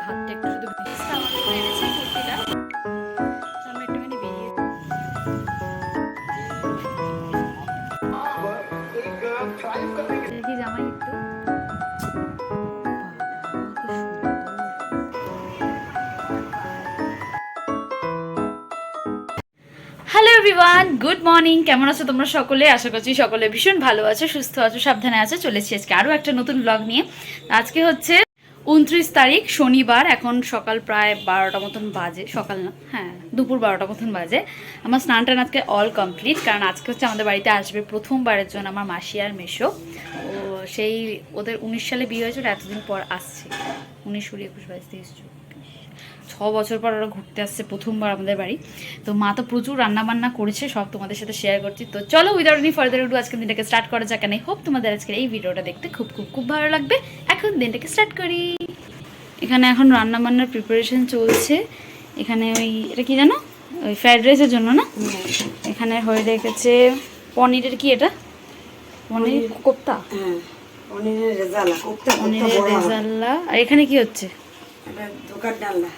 ভাতটা একটু শুধু ভেজটা আমার জন্য এনেছে কুর্তিটা, তো আমি একটুখানি বেরিয়ে দেখি জামাই একটু হ্যালো এভরিওয়ান, গুড মর্নিং। কেমন আছো তোমরা সকলে? আশা করছি সকলে ভীষণ ভালো আছো, সুস্থ আছো, সাবধানে আছো। চলেছি আজকে আরও একটা নতুন ব্লগ নিয়ে। আজকে হচ্ছে 29 তারিখ, শনিবার। এখন সকাল প্রায় 12টা মতন বাজে, সকাল না, হ্যাঁ দুপুর 12টা মতন বাজে। আমার স্নান টান আজকে অল কমপ্লিট, কারণ আজকে হচ্ছে আমাদের বাড়িতে আসবে প্রথমবারের জন্য আমার মাসি আর মেশো। ও সেই ওদের 19 সালে বিয়ে হয়েছিল, এতদিন পর আসছে। 19, 20, 21, 22, 23, 6 বছর পর ওরা ঘুরতে আসছে প্রথমবার আমাদের বাড়ি। তো মা তো প্রচুর রান্নাবান্না করেছে, সব তোমাদের সাথে শেয়ার করছি। তো চলো উইদাউট এনি ফার্দার ডু আজকের দিনটাকে স্টার্ট করা যাক। আই হোপ তোমাদের আজকের এই ভিডিওটা দেখতে খুব খুব খুব ভালো লাগবে। এখন দিনটাকে স্টার্ট করি। এখানে এখন রান্নাবান্নার প্রিপারেশন চলছে। এখানে ওই এটা কি জানো, ওই ফ্রাইড রাইসের জন্য না, এখানে হয়ে রেখেছে পনিরের, কি এটা পনির কোপ্তা, পনিরের রেজাল্লা। আর এখানে কি হচ্ছে? ধোকার ডালনা।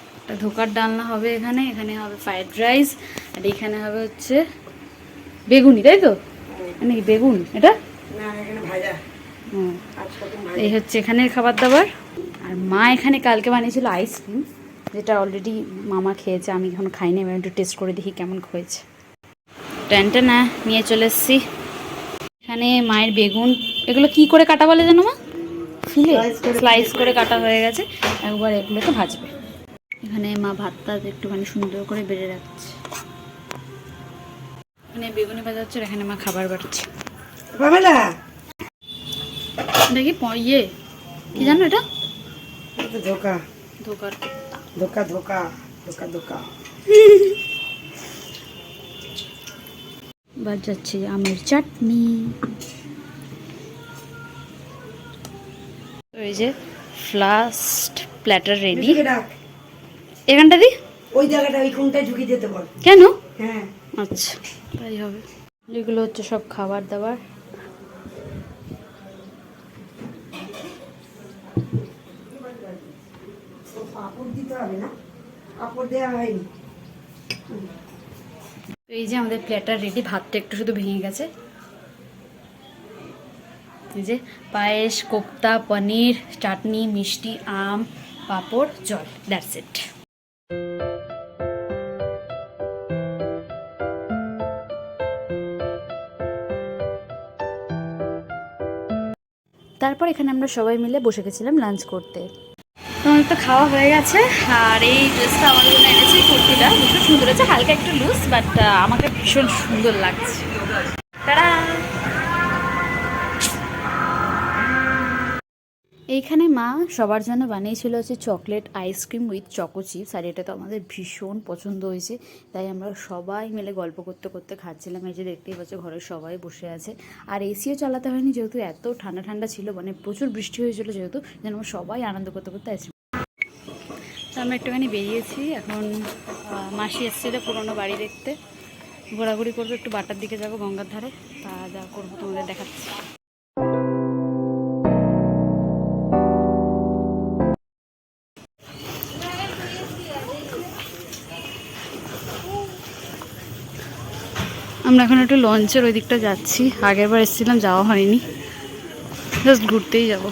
ধোকার ডালনা হবে এখানে। এখানে হবে ফ্রাইড রাইস, আর এখানে হবে হচ্ছে বেগুনি, তাই তো? নাকি বেগুন এটা? এই হচ্ছে এখানের খাবার দাবার। আর মা এখানে কালকে বানিয়েছিল আইসক্রিম, যেটা অলরেডি মামা খেয়েছে, আমি এখনো খাইনি। আমি একটু টেস্ট করে দেখি কেমন হয়েছে। ট্যানটা না নিয়ে চলে এসছি। এখানে মায়ের বেগুন, এগুলো কি করে কাটা বলে জানো মা? ফিলে স্লাইস করে কাটা হয়ে গেছে, একবার এগুলোকে ভাজবে। এখানে মা ভাতটা একটুখানি সুন্দর করে বেড়ে রাখছে। এখানে বেগুনি ভাজা হচ্ছে, এখানে মা খাবার বাড়ছে। দেখি ইয়ে কি জানো এটা? ধোকা ধোকার ধোকা ধোকা ধোকা ধোকা। বাজাচ্ছে আমের চাটনি। এই যে ফার্স্ট প্ল্যাটার রেডি। এখানটা দি, ওই জায়গাটা ওই কোনটা ঝুঁকি দিতে বল। কেন? হ্যাঁ আচ্ছা তাই হবে। এগুলো হচ্ছে সব খাবার দাবার। পাপড় দিতে হবে না, পাপড় দেওয়া হয়নি। এই যে আমাদের প্ল্যাটার রেডি। ভাতটা একটু শুধু ভেঙে গেছে। এই যে পায়েস, কোপ্তা, পনির, চাটনি, মিষ্টি, আম, পাঁপড়, জল, দ্যাটস ইট। তারপর এখানে আমরা সবাই মিলে বসে গেছিলাম লাঞ্চ করতে। তোমার তো খাওয়া হয়ে গেছে। আর এই ড্রেসটা আমাদের জন্য এনেছি, কুর্তিটা ভীষণ সুন্দর আছে, হালকা একটু লুজ, বাট আমাকে ভীষণ সুন্দর লাগছে। টাটা। এইখানে মা সবার জন্য বানিয়েছিল হচ্ছে chocolate ice cream with choco chips, আর এটা তো আমাদের ভীষণ পছন্দ হয়েছে, তাই আমরা সবাই মিলে গল্প করতে করতে খাচ্ছিলাম। এই যে দেখতেই পাচ্ছ ঘরের সবাই বসে আছে। আর এসিও চালাতে হয়নি, যেহেতু এত ঠান্ডা ঠান্ডা ছিল, মানে প্রচুর বৃষ্টি হয়েছিল, যেহেতু যেন আমরা সবাই আনন্দ করতে করতে আইসক্রিম। তো আমরা একটুখানি বেরিয়েছি এখন। মাসি এসেছিল পুরোনো বাড়ি দেখতে, ঘোরাঘুরি করবো, একটু বাটার দিকে যাবো গঙ্গার ধারে, তা যা করবো তোমাদের দেখাচ্ছি। আমরা এখন একটু লঞ্চের ওই দিকটা যাচ্ছি। আগের বার এসেছিলাম, যাওয়া হয়নি, জাস্ট ঘুরতেই যাবো।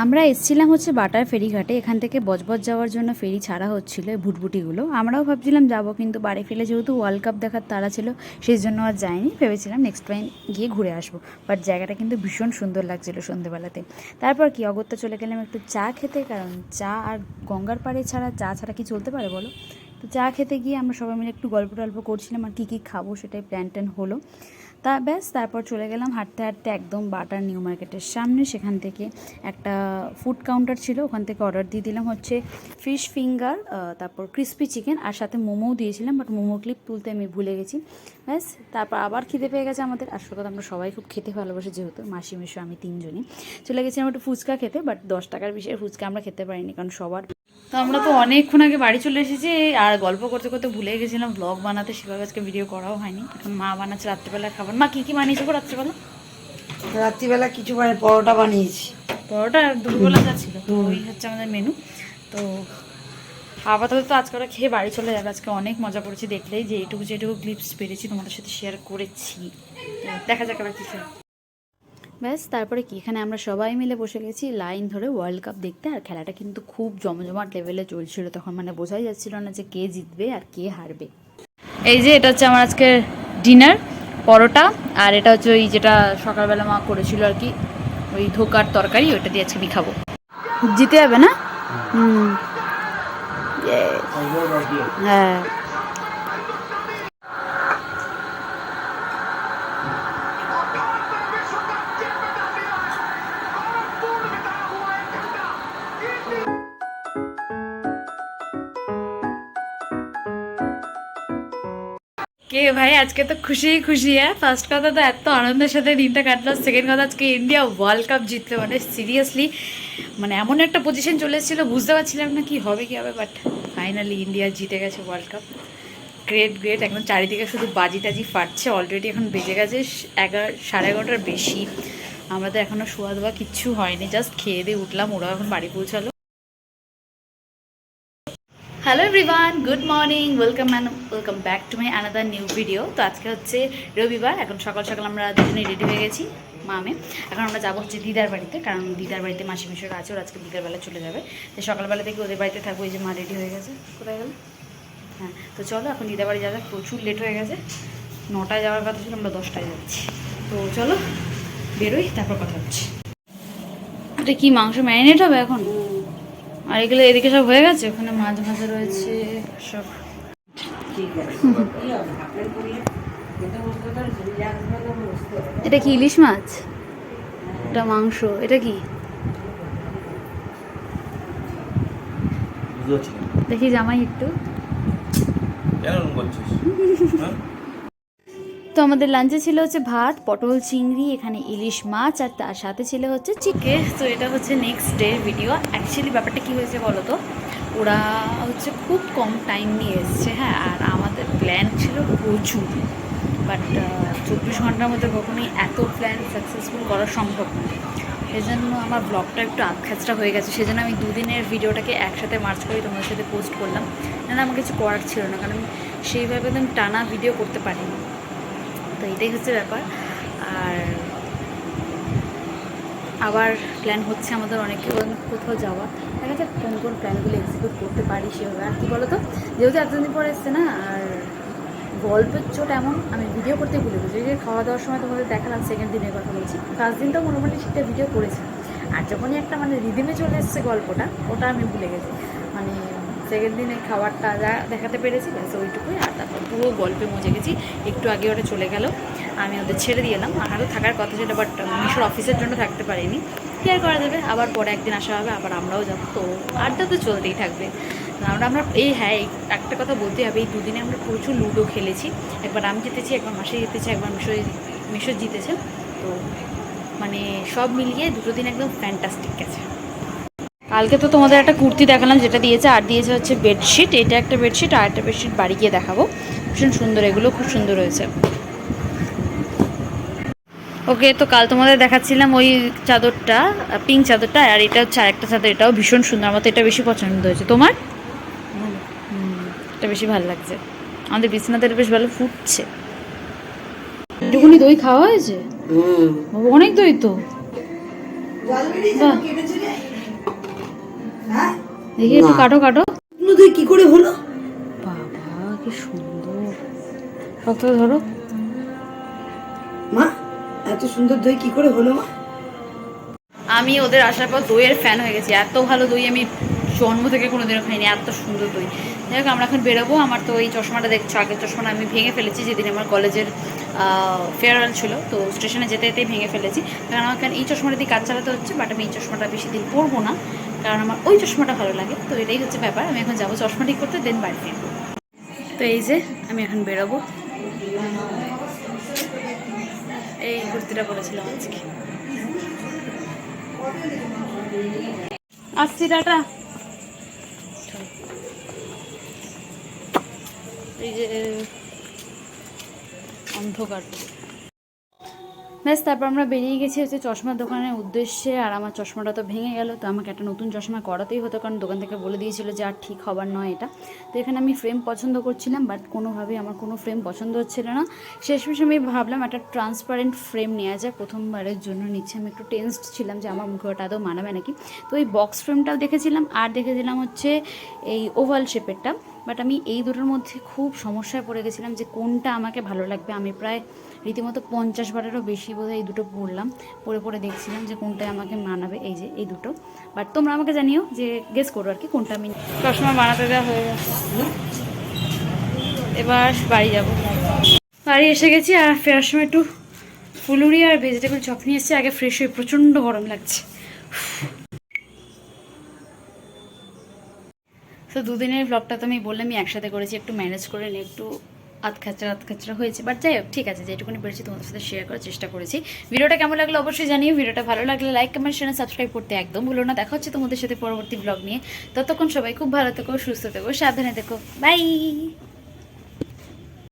আমরা এসেছিলাম হচ্ছে বাটার ফেরিঘাটে। এখান থেকে বজবজ যাওয়ার জন্য ফেরি ছাড়া হচ্ছিলো, ভুটভুটিগুলো। আমরাও ভাবছিলাম যাবো, কিন্তু বাড়ি ফেলে যেহেতু ওয়ার্ল্ড কাপ দেখার তাড়া ছিল, সেই জন্য আর যাইনি। ভেবেছিলাম নেক্সট টাইম গিয়ে ঘুরে আসবো। বাট জায়গাটা কিন্তু ভীষণ সুন্দর লাগছিলো সন্ধ্যেবেলাতে। তারপর কি অগত্যা চলে গেলাম একটু চা খেতে, কারণ চা আর গঙ্গার পাড়ে ছাড়া, চা ছাড়া কি চলতে পারে বলো? তো চা খেতে গিয়ে আমরা সবাই মিলে একটু গল্প টল্প করছিলাম, আর কী কী খাবো সেটাই প্ল্যান ট্যান হলো। তা ব্যাস তারপর চলে গেলাম হাঁটতে হাঁটতে একদম বাটার নিউ মার্কেটের সামনে। সেখান থেকে একটা ফুড কাউন্টার ছিল, ওখান থেকে অর্ডার দিয়ে দিলাম হচ্ছে ফিশ ফিঙ্গার, তারপর ক্রিস্পি চিকেন, আর সাথে মোমোও দিয়েছিলাম, বাট মোমো ক্লিপ তুলতে আমি ভুলে গেছি। ব্যাস তারপর আবার খিদে পেয়ে গেছে আমাদের। আসল কথা আমরা সবাই খুব খেতে ভালোবাসি, যেহেতু মাসি মেশো আমি তিনজনই চলে গেছিলাম একটু ফুচকা খেতে, বাট 10 টাকার বেশি ফুচকা আমরা খেতে পারিনি, কারণ সবার তো আমরা তো অনেকক্ষণ আগে বাড়ি চলে এসেছি আর গল্প করতে করতে ভুলে গেছিলাম ব্লগ বানাতে, সেভাবে আজকে ভিডিও করাও হয়নি। এখন মা বানাচ্ছে রাত্রিবেলা খাবার। মা কী কী বানিয়েছে গো রাত্রিবেলা? রাত্রিবেলা কিছু মানে পরোটা বানিয়েছি। পরোটা আর দুপুরবেলা যা ছিল, তো ওই হচ্ছে আমাদের মেনু। তো আপাতত তো আজকে ওরা খেয়ে বাড়ি চলে যাবে। আজকে অনেক মজা করেছি, দেখলেই যে এইটুকু যেটুকু ক্লিপস পেরেছি তোমাদের সাথে শেয়ার করেছি। তো দেখা যাক আবার কী খায়। ব্যাস তারপরে কি, এখানে আমরা সবাই মিলে বসে গেছি লাইন ধরে ওয়ার্ল্ড কাপ দেখতে। আর খেলাটা কিন্তু খুব জমজমাট লেভেলে চলছিল তখন, মানে বোঝাই যাচ্ছিল না যে কে জিতবে আর কে হারবে। এই যে এটা হচ্ছে আমার আজকের ডিনার, পরোটা, আর এটা হচ্ছে ওই যেটা সকালবেলা মা করেছিল আর কি, ওই ধোকার তরকারি, ওইটা দিয়ে আজকে আমি খাবো। জিতে যাবে না? হ্যাঁ কে ভাই, আজকে তো খুশি খুশি। হ্যাঁ, ফার্স্ট কথা তো এত আনন্দের সাথে দিনটা কাটলো, সেকেন্ড কথা আজকে ইন্ডিয়া ওয়ার্ল্ড কাপ জিতলো, মানে সিরিয়াসলি মানে এমন একটা পজিশন চলে এসেছিলো, বুঝতে পারছিলাম না কি হবে বাট ফাইনালি ইন্ডিয়া জিতে গেছে ওয়ার্ল্ড কাপ। গ্রেট গ্রেট, একদম চারিদিকে শুধু বাজি টাজি ফাটছে। অলরেডি এখন বেজে গেছে 11:30 বেশি। আমাদের এখনও শোয়া দেওয়া কিচ্ছু হয়নি, জাস্ট খেয়ে দিয়ে উঠলাম, ওরাও এখন বাড়ি পৌঁছালো। Hello everyone, good morning, welcome back to my another new video. তো আজকে হচ্ছে রবিবার, এখন সকাল সকাল আমরা দুজনেই রেডি হয়ে গেছি মামে। এখন আমরা যাবো হচ্ছে দিদার বাড়িতে, কারণ দিদার বাড়িতে মাসি মেশোরা আছে, ওরা আজকে বিকালবেলা চলে যাবে। তো সকালবেলা থেকে ওদের বাড়িতে থাকবো। এই যে মা রেডি হয়ে গেছে, কোথায় গেল? হ্যাঁ, তো চলো এখন দিদার বাড়ি যাওয়া, প্রচুর লেট হয়ে গেছে। 9টায় যাওয়ার কথা ছিল, আমরা 10টায় যাচ্ছি। তো চলো বেরোই, তারপর কথা হচ্ছে। এটা কি মাংস ম্যারিনেট হবে এখন? আর এগুলো এদিকে সব হয়ে গেছে, ওখানে মাছ ভাজা রয়েছে সব। এটা কি ইলিশ মাছ? এটা মাংস, এটা কি দেখি জামাই একটু। তো আমাদের লাঞ্চে ছিল হচ্ছে ভাত, পটল চিংড়ি, এখানে ইলিশ মাছ, আর তার সাথে ছিল হচ্ছে চিকেন। তো এটা হচ্ছে নেক্সট ডে ভিডিও। অ্যাকচুয়ালি ব্যাপারটা কী হয়েছে বলো তো, ওরা হচ্ছে খুব কম টাইম নিয়ে এসছে, হ্যাঁ, আর আমাদের প্ল্যান ছিল প্রচুর, বাট 24 ঘন্টার মধ্যে কখনোই এত প্ল্যান সাকসেসফুল করা সম্ভব না। সেজন্য আমার ব্লগটা একটু আধখাচড়া হয়ে গেছে, সেজন্য আমি দুদিনের ভিডিওটাকে একসাথে মার্চ করে তোমাদের সাথে পোস্ট করলাম। না আমার কিছু করার ছিল না, কারণ সেইভাবে একদম টানা ভিডিও করতে পারিনি। তো এটাই হচ্ছে ব্যাপার। আর আবার প্ল্যান হচ্ছে আমাদের অনেকে কোথাও যাওয়া, দেখা যাক কোন কোন প্ল্যানগুলো এক্সিকিউট করতে পারি সেভাবে। আর কী বলো তো, যেহেতু এতদিন পরে এসছে না, আর গল্পের চোট এমন, আমি ভিডিও করতে ভুলে গেছি। যে খাওয়া দাওয়ার সময় তোমাদের দেখালাম, সেকেন্ড দিনের কথা বলছি, ফার্স্ট দিনটাও মোটামুটি ঠিকঠাক ভিডিও করেছি, আর যখনই একটা মানে রিদিমে চলে এসছে গল্পটা, ওটা আমি ভুলে গেছি। মানে সেকেন্ড দিনে খাবারটা যা দেখাতে পেরেছি ব্যাস ওইটুকুই, আর তারপর পুরো গল্পে মজে গেছি। একটু আগে ওরা চলে গেল, আমি ওদের ছেড়ে দিয়ে এলাম। আমারও থাকার কথা ছিল, বাট মিশোর অফিসের জন্য থাকতে পারিনি। কি আর করা যাবে, আবার পরে একদিন আসা হবে, আবার আমরাও যাবো। তো আড্ডা তো চলতেই থাকবে। আমরা হ্যাঁ, একটা কথা বলতে হবে, এই দুদিনে আমরা প্রচুর লুডো খেলেছি। একবার আমি জিতেছি, একবার মাসে জিতেছে, একবার মিশো জিতেছে। তো মানে সব মিলিয়ে দুটো দিন একদম ফ্যান্টাস্টিক গেছে। কালকে তো তোমাদের একটা কুর্তি দেখালাম যেটা দিয়েছে, আর দিয়েছে হচ্ছে বেডশিট। এটা একটা বেডশিট, আর একটা বেডশিট বাড়ি গিয়ে দেখাবো, ভীষণ সুন্দর, এগুলো খুব সুন্দর হয়েছে। ওকে, তো কাল তোমাদের দেখাচ্ছিলাম ওই চাদরটা, পিঙ্ক চাদরটা, আর এটা হচ্ছে আরেকটা চাদর, এটাও ভীষণ সুন্দর। আমার তো এটা বেশি পছন্দ হয়েছে। তোমার? এটা বেশি ভালো লাগছে। আমাদের বিছানাতে বেশ ভালো ফুটছে। একটুখানি দই খাওয়া হয়েছে, অনেক দই তো। দেখি একটু কাটো কাটো। দই কি করে হলো? বাবা কি সুন্দর, শক্ত ধরো। মা এত সুন্দর দই কি করে হলো মা? আমি ওদের আসার পর দইয়ের ফ্যান হয়ে গেছি, এত ভালো দই আমি জন্ম থেকে কোনোদিনও খাইনি এত সুন্দর দই। যাই হোক আমরা এখন বেরোবো। আমার তো এই চশমাটা দেখছো, আগের চশমাটা আমি ভেঙে ফেলেছি যেদিন আমার কলেজের ফেয়ারওয়েল ছিল, তো স্টেশনে যেতে যেতেই ভেঙে ফেলেছি। কারণ আমার এই চশমাটা দিয়ে কাজ চালাতে হচ্ছে, বাট আমি এই চশমাটা বেশি দিন পরবো না, কারণ আমার ওই চশমাটা ভালো লাগে। তো এটাই হচ্ছে ব্যাপার। আমি এখন যাবো চশমা ঠিক করতে, দেন বাড়ি ফিরবো। তো এই যে আমি এখন বেরোবো। এই কুর্তিটা পরেছিলাম আজকে। আসছি, টাটা। এই যে অন্ধকার ব্যাস, তারপর আমরা বেরিয়ে গেছি হচ্ছে চশমার দোকানের উদ্দেশ্যে। আর আমার চশমাটা তো ভেঙে গেল, তো আমাকে একটা নতুন চশমা করাতেই হতো, কারণ দোকান থেকে বলে দিয়েছিল যে আর ঠিক হবার নয় এটা। তো এখানে আমি ফ্রেম পছন্দ করছিলাম, বাট কোনোভাবেই আমার কোনো ফ্রেম পছন্দ হচ্ছিল না। শেষমেশ আমি ভাবলাম একটা ট্রান্সপারেন্ট ফ্রেম নেওয়া যায়, প্রথমবারের জন্য নিচ্ছে। আমি একটু টেনসড ছিলাম যে আমার মুখে ওটা আদৌ মানাবে নাকি। তো এই বক্স ফ্রেমটাও দেখেছিলাম, আর দেখেছিলাম হচ্ছে এই ওভাল শেপেরটা। বাট আমি এই দুটোর মধ্যে খুব সমস্যায় পড়ে গেছিলাম যে কোনটা আমাকে ভালো লাগবে। আমি প্রায় রীতিমতো 50 বারেরও বেশি বোধহয় এই দুটো পড়লাম, পরে দেখছিলাম যে কোনটায় আমাকে মানাবে। এই যে এই দুটো, বাট তোমরা আমাকে জানিও যে গেস করো আর কি কোনটা আমি। চশমা বানাতে দেওয়া হয়ে গেছে, এবার বাড়ি যাব। বাড়ি এসে গেছি, আর ফেরার সময় একটু ফুলুরি আর ভেজিটেবল চপ নিয়ে এসেছি। আগে ফ্রেশ হয়ে, প্রচণ্ড গরম লাগছে। তো দুদিনের ব্লগটা তো আমি বললাম আমি একসাথে করেছি, একটু ম্যানেজ করে নিয়ে একটু আধখাচরা হয়েছে, বাট যাই হোক ঠিক আছে, যেটুকুনি পেরেছি তোমাদের সাথে শেয়ার করার চেষ্টা করেছি। ভিডিওটা কেমন লাগলো অবশ্যই জানিও। ভিডিওটা ভালো লাগলে লাইক, কমেন্ট, শেয়ার, সাবস্ক্রাইব করতে একদম ভুলো না। দেখা হচ্ছে তোমাদের সাথে পরবর্তী ব্লগ নিয়ে। ততক্ষণ সবাই খুব ভালো থেকো, সুস্থ থেকো, সাবধানে থেকো। বাই।